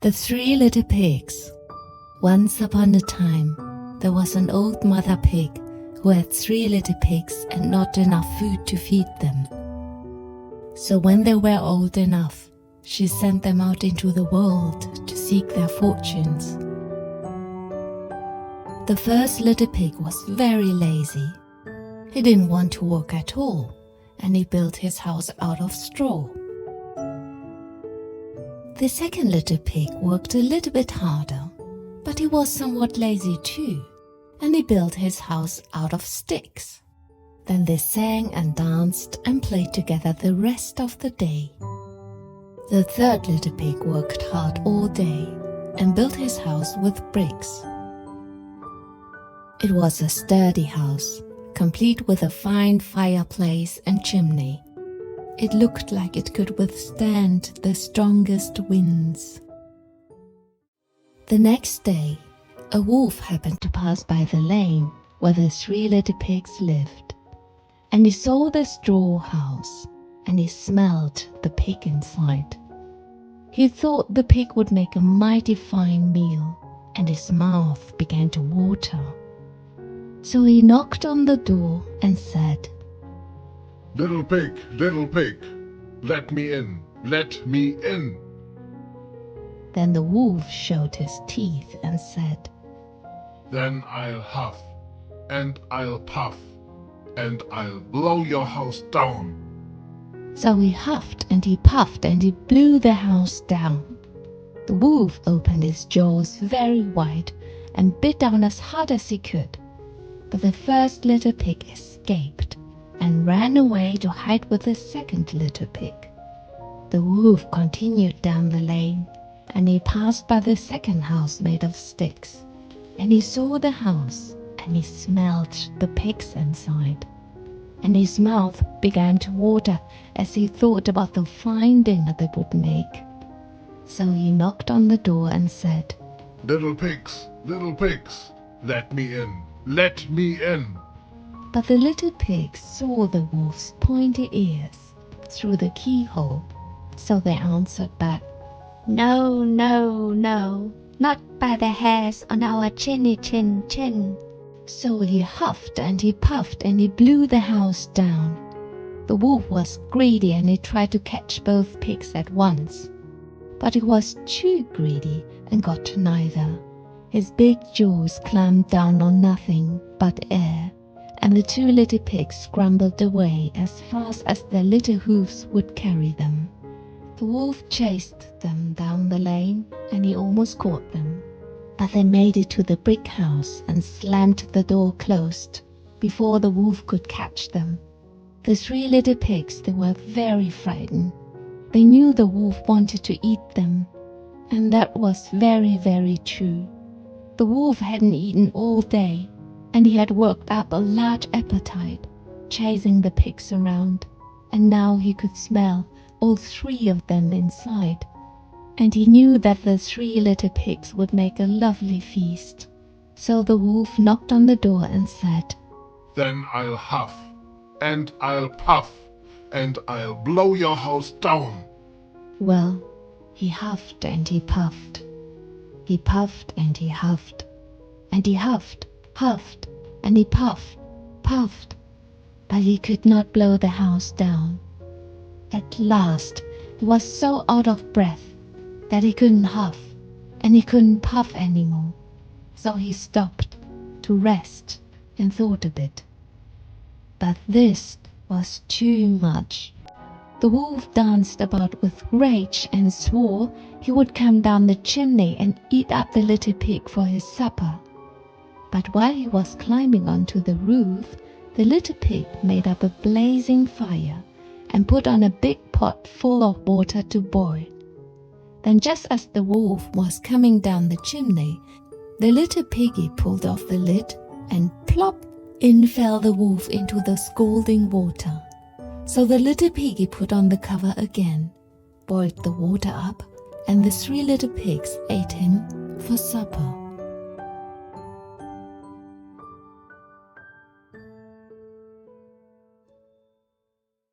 The Three Little Pigs. Once upon a time, there was an old mother pig who had 3 little pigs and not enough food to feed them. So when they were old enough, she sent them out into the world to seek their fortunes. The first little pig was very lazy. He didn't want to work at all, and he built his house out of straw. The second little pig worked a little bit harder, but he was somewhat lazy too, and he built his house out of sticks. Then they sang and danced and played together the rest of the day. The third little pig worked hard all day and built his house with bricks. It was a sturdy house, complete with a fine fireplace and chimney. It looked like it could withstand the strongest winds. The next day, a wolf happened to pass by the lane where the 3 little pigs lived, and he saw the straw house, and he smelled the pig inside. He thought the pig would make a mighty fine meal, and his mouth began to water. So he knocked on the door and said, Little pig, let me in, let me in. Then the wolf showed his teeth and said, Then I'll huff, and I'll puff, and I'll blow your house down. So he huffed and he puffed and he blew the house down. The wolf opened his jaws very wide and bit down as hard as he could. But the first little pig escaped and ran away to hide with the second little pig. The wolf continued down the lane, and he passed by the second house made of sticks, and he saw the house, and he smelled the pigs inside, and his mouth began to water as he thought about the fine dinner they would make. So he knocked on the door and said, Little pigs, let me in, let me in. But the little pigs saw the wolf's pointy ears through the keyhole, so they answered back, No, no, no, not by the hairs on our chinny chin chin. So he huffed and he puffed and he blew the house down. The wolf was greedy and he tried to catch both pigs at once. But he was too greedy and got to neither. His big jaws clamped down on nothing but air, and the 2 little pigs scrambled away as fast as their little hoofs would carry them. The wolf chased them down the lane, and he almost caught them. But they made it to the brick house and slammed the door closed before the wolf could catch them. The 3 little pigs, they were very frightened. They knew the wolf wanted to eat them, and that was very, very true. The wolf hadn't eaten all day, and he had worked up a large appetite, chasing the pigs around, and now he could smell all 3 of them inside, and he knew that the 3 little pigs would make a lovely feast. So the wolf knocked on the door and said, Then I'll huff, and I'll puff, and I'll blow your house down. Well, he huffed and he puffed. He puffed and he huffed, and he huffed, puffed, and he puffed, but he could not blow the house down. At last, he was so out of breath that he couldn't huff and he couldn't puff anymore. So he stopped to rest and thought a bit. But this was too much. The wolf danced about with rage and swore he would come down the chimney and eat up the little pig for his supper. But while he was climbing onto the roof, the little pig made up a blazing fire and put on a big pot full of water to boil. Then just as the wolf was coming down the chimney, the little piggy pulled off the lid, and plop, in fell the wolf into the scalding water. So the little piggy put on the cover again, boiled the water up, and the 3 little pigs ate him for supper.